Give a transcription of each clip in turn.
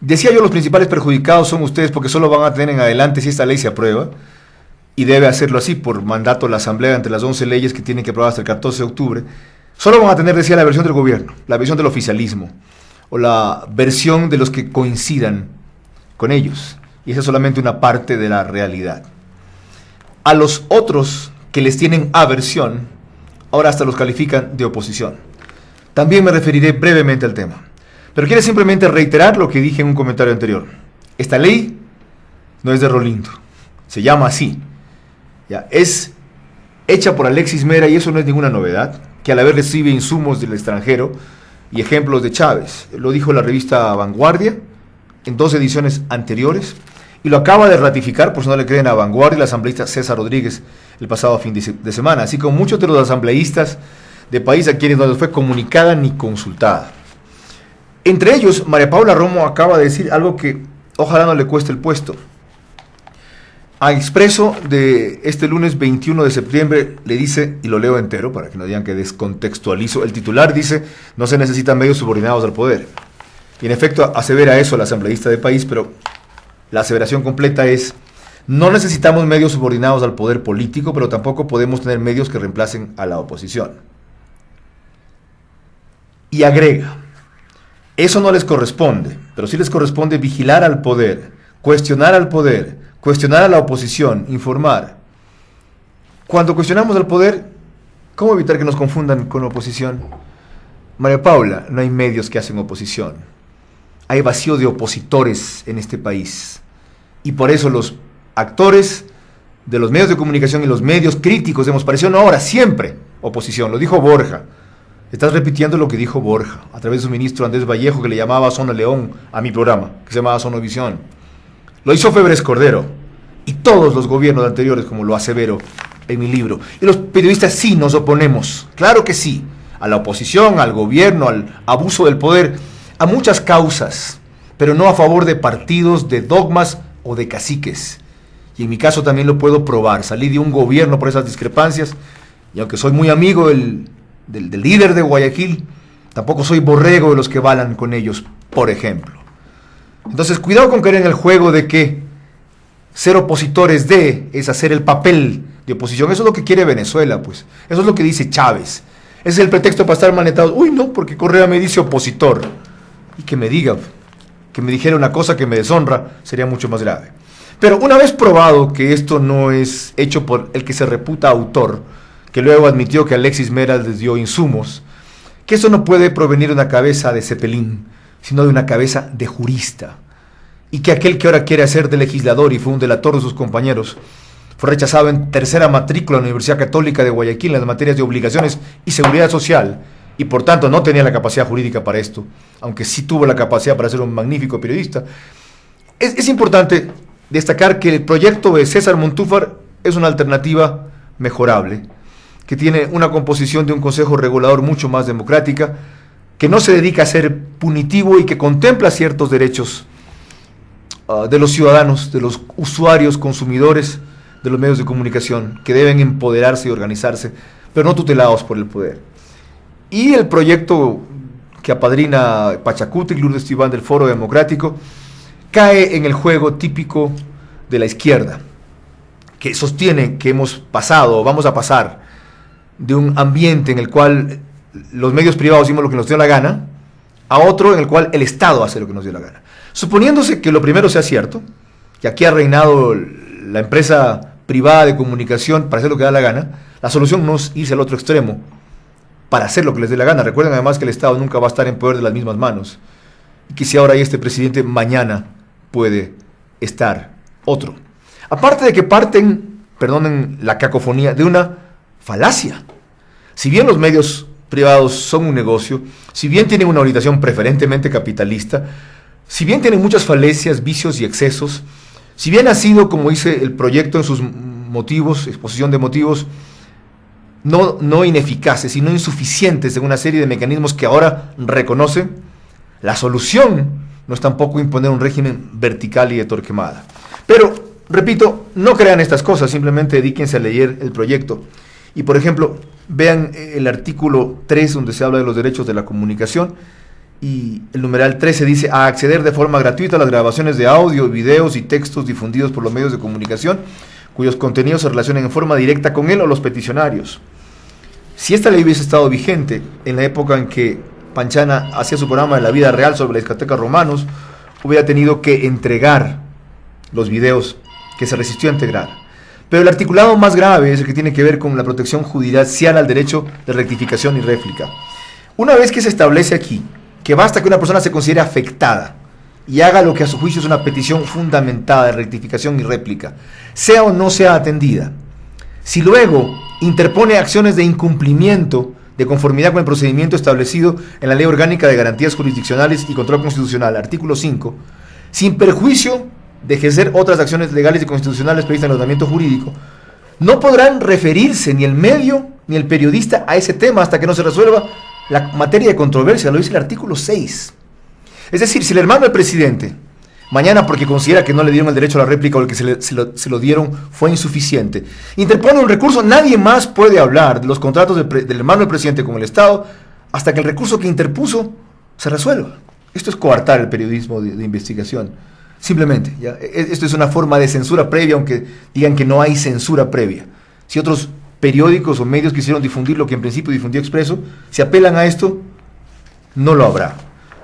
Decía yo, los principales perjudicados son ustedes porque solo van a tener en adelante si esta ley se aprueba, y debe hacerlo así por mandato de la Asamblea entre las 11 leyes que tienen que aprobar hasta el 14 de octubre, solo van a tener, decía, la versión del gobierno, la versión del oficialismo, o la versión de los que coincidan con ellos, y esa es solamente una parte de la realidad. A los otros que les tienen aversión, ahora hasta los califican de oposición. También me referiré brevemente al tema. Pero quiero simplemente reiterar lo que dije en un comentario anterior. Esta ley no es de Rolindo, se llama así. Ya, es hecha por Alexis Mera y eso no es ninguna novedad, que al haber recibe insumos del extranjero y ejemplos de Chávez. Lo dijo la revista Vanguardia en 2 ediciones anteriores y lo acaba de ratificar, por si no le creen a Vanguardia, el asambleísta César Rodríguez el pasado fin de semana, así como muchos de los asambleístas de país a quienes no les fue comunicada ni consultada. Entre ellos, María Paula Romo acaba de decir algo que ojalá no le cueste el puesto. A Expreso de este lunes 21 de septiembre le dice, y lo leo entero para que no digan que descontextualizo, el titular dice, no se necesitan medios subordinados al poder. Y en efecto asevera eso el asambleísta de país, pero la aseveración completa es, no necesitamos medios subordinados al poder político, pero tampoco podemos tener medios que reemplacen a la oposición. Y agrega, eso no les corresponde, pero sí les corresponde vigilar al poder, cuestionar al poder, cuestionar a la oposición, informar. Cuando cuestionamos al poder, ¿cómo evitar que nos confundan con la oposición? María Paula, no hay medios que hacen oposición. Hay vacío de opositores en este país. Y por eso los actores de los medios de comunicación y los medios críticos hemos parecido, no ahora, siempre oposición. Lo dijo Borja. Estás repitiendo lo que dijo Borja, a través de su ministro Andrés Vallejo, que le llamaba Zona León a mi programa, que se llamaba Zonovisión. Lo hizo Febres Cordero, y todos los gobiernos anteriores, como lo asevero en mi libro. Y los periodistas sí nos oponemos, claro que sí, a la oposición, al gobierno, al abuso del poder, a muchas causas, pero no a favor de partidos, de dogmas o de caciques. Y en mi caso también lo puedo probar, salí de un gobierno por esas discrepancias, y aunque soy muy amigo del líder de Guayaquil, tampoco soy borrego de los que balan con ellos, por ejemplo. Entonces, cuidado con caer en el juego de que ser opositores es hacer el papel de oposición. Eso es lo que quiere Venezuela, pues. Eso es lo que dice Chávez. Ese es el pretexto para estar manetados. Uy, no, porque Correa me dice opositor. Y que me diga, que me dijera una cosa que me deshonra, sería mucho más grave. Pero una vez probado que esto no es hecho por el que se reputa autor, que luego admitió que Alexis Mera les dio insumos, que eso no puede provenir de una cabeza de cepelín, sino de una cabeza de jurista, y que aquel que ahora quiere hacer de legislador y fue un delator de sus compañeros, fue rechazado en tercera matrícula en la Universidad Católica de Guayaquil en las materias de obligaciones y seguridad social, y por tanto no tenía la capacidad jurídica para esto, aunque sí tuvo la capacidad para ser un magnífico periodista. Es importante destacar que el proyecto de César Montúfar es una alternativa mejorable, que tiene una composición de un consejo regulador mucho más democrática, que no se dedica a ser punitivo y que contempla ciertos derechos de los ciudadanos, de los usuarios, consumidores de los medios de comunicación, que deben empoderarse y organizarse, pero no tutelados por el poder. Y el proyecto que apadrina Pachacuti, Lourdes Tibán del Foro Democrático, cae en el juego típico de la izquierda, que sostiene que hemos pasado o vamos a pasar de un ambiente en el cual los medios privados hicimos lo que nos dio la gana, a otro en el cual el Estado hace lo que nos dio la gana. Suponiéndose que lo primero sea cierto, que aquí ha reinado la empresa privada de comunicación para hacer lo que da la gana, la solución no es irse al otro extremo para hacer lo que les dé la gana. Recuerden además que el Estado nunca va a estar en poder de las mismas manos, y que si ahora hay este presidente, mañana puede estar otro. Aparte de que parten, perdonen la cacofonía, de una falacia. Si bien los medios privados son un negocio, si bien tienen una orientación preferentemente capitalista, si bien tienen muchas falencias, vicios y excesos, si bien ha sido, como dice el proyecto en sus motivos, exposición de motivos, no ineficaces, sino insuficientes en una serie de mecanismos que ahora reconocen, la solución no es tampoco imponer un régimen vertical y de Torquemada. Pero, repito, no crean estas cosas, simplemente dedíquense a leer el proyecto. Y, por ejemplo, vean el artículo 3, donde se habla de los derechos de la comunicación, y el numeral 13 dice: a acceder de forma gratuita a las grabaciones de audio, videos y textos difundidos por los medios de comunicación cuyos contenidos se relacionen en forma directa con él o los peticionarios. Si esta ley hubiese estado vigente en la época en que Panchana hacía su programa de la vida real sobre la discoteca Romanos, hubiera tenido que entregar los videos que se resistió a entregar. Pero el articulado más grave es el que tiene que ver con la protección judicial al derecho de rectificación y réplica. Una vez que se establece aquí que basta que una persona se considere afectada y haga lo que a su juicio es una petición fundamentada de rectificación y réplica, sea o no sea atendida, si luego interpone acciones de incumplimiento de conformidad con el procedimiento establecido en la Ley Orgánica de Garantías Jurisdiccionales y Control Constitucional, artículo 5, sin perjuicio de ejercer otras acciones legales y constitucionales previstas en el ordenamiento jurídico, no podrán referirse ni el medio ni el periodista a ese tema hasta que no se resuelva la materia de controversia, lo dice el artículo 6. Es decir, si el hermano del presidente, mañana porque considera que no le dieron el derecho a la réplica o el que se lo dieron fue insuficiente, interpone un recurso, nadie más puede hablar de los contratos del hermano del presidente con el Estado hasta que el recurso que interpuso se resuelva. Esto es coartar el periodismo de investigación. Simplemente, ¿ya? Esto es una forma de censura previa, aunque digan que no hay censura previa. Si otros periódicos o medios quisieron difundir lo que en principio difundió Expreso, si apelan a esto, no lo habrá.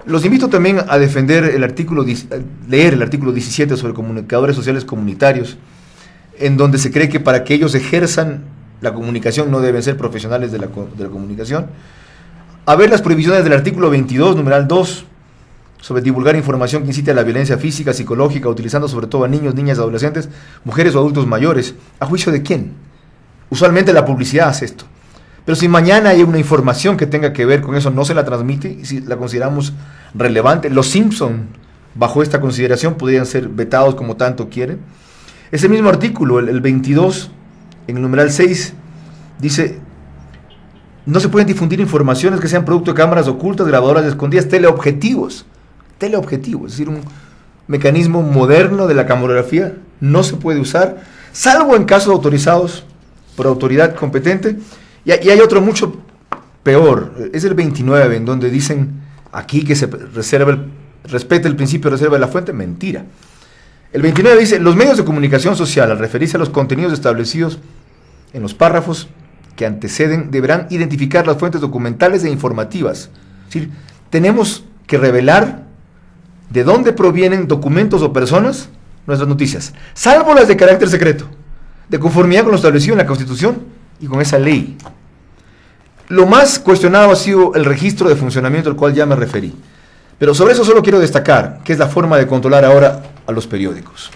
Los invito también a defender leer el artículo 17 sobre comunicadores sociales comunitarios, en donde se cree que para que ellos ejerzan la comunicación no deben ser profesionales de la comunicación. A ver las prohibiciones del artículo 22, numeral 2, sobre divulgar información que incite a la violencia física, psicológica, utilizando sobre todo a niños, niñas, adolescentes, mujeres o adultos mayores. ¿A juicio de quién? Usualmente la publicidad hace esto. Pero si mañana hay una información que tenga que ver con eso, no se la transmite, y si la consideramos relevante, los Simpson, bajo esta consideración, podrían ser vetados como tanto quieren. Ese mismo artículo, el 22, en el numeral 6, dice: no se pueden difundir informaciones que sean producto de cámaras ocultas, grabadoras escondidas, teleobjetivos, es decir, un mecanismo moderno de la camarografía, no se puede usar, salvo en casos autorizados por autoridad competente. Y hay otro mucho peor, es el 29, en donde dicen aquí que se respeta el principio de reserva de la fuente. Mentira. El 29 dice: los medios de comunicación social, al referirse a los contenidos establecidos en los párrafos que anteceden, deberán identificar las fuentes documentales e informativas. Es decir, tenemos que revelar de dónde provienen documentos o personas nuestras noticias, salvo las de carácter secreto, de conformidad con lo establecido en la Constitución y con esa ley. Lo más cuestionado ha sido el registro de funcionamiento al cual ya me referí. Pero sobre eso solo quiero destacar que es la forma de controlar ahora a los periódicos.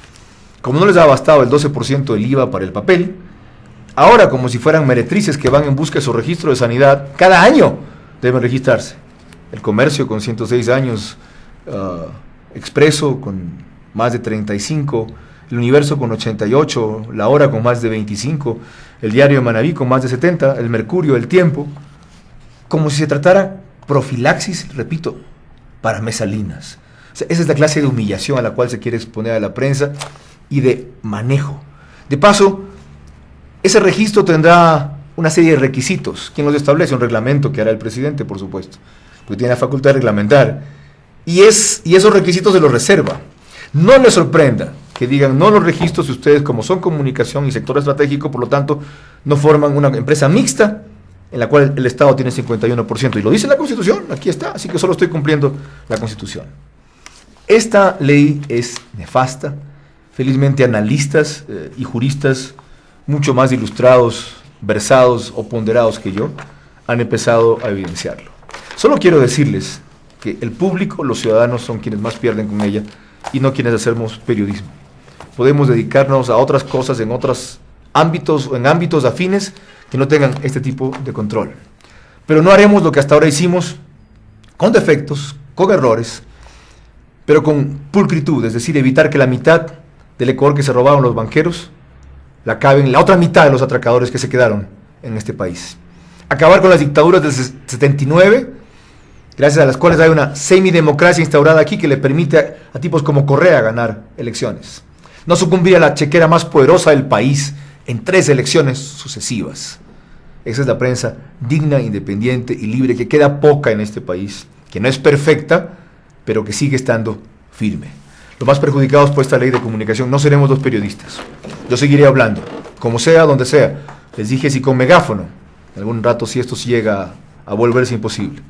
Como no les ha bastado el 12% del IVA para el papel, ahora, como si fueran meretrices que van en busca de su registro de sanidad, cada año deben registrarse. El Comercio con 106 años, Expreso con más de 35, El Universo con 88, La Hora con más de 25, el Diario de Manabí con más de 70, el Mercurio, El Tiempo, como si se tratara profilaxis, repito, para mesalinas. O sea, esa es la clase de humillación a la cual se quiere exponer a la prensa y de manejo. De paso, ese registro tendrá una serie de requisitos. ¿Quién los establece? Un reglamento que hará el presidente, por supuesto, porque tiene la facultad de reglamentar. Y esos requisitos se los reserva. No les sorprenda que digan: no los registros si ustedes, como son comunicación y sector estratégico, por lo tanto, no forman una empresa mixta en la cual el Estado tiene 51%. Y lo dice la Constitución, aquí está, así que solo estoy cumpliendo la Constitución. Esta ley es nefasta. Felizmente analistas y juristas mucho más ilustrados, versados o ponderados que yo han empezado a evidenciarlo. Solo quiero decirles que el público, los ciudadanos, son quienes más pierden con ella y no quienes hacemos periodismo. Podemos dedicarnos a otras cosas en otros ámbitos o en ámbitos afines que no tengan este tipo de control. Pero no haremos lo que hasta ahora hicimos, con defectos, con errores, pero con pulcritud, es decir, evitar que la mitad del Ecuador que se robaron los banqueros la caben la otra mitad de los atracadores que se quedaron en este país. Acabar con las dictaduras del 79, gracias a las cuales hay una semidemocracia instaurada aquí que le permite a tipos como Correa ganar elecciones. No sucumbir a la chequera más poderosa del país en 3 elecciones sucesivas. Esa es la prensa digna, independiente y libre, que queda poca en este país que no es perfecta, pero que sigue estando firme. Los más perjudicados por esta ley de comunicación no seremos los periodistas. Yo seguiré hablando, como sea, donde sea. Les dije si con megáfono, algún rato si esto llega a volverse imposible.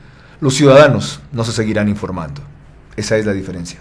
Los ciudadanos no se seguirán informando. Esa es la diferencia.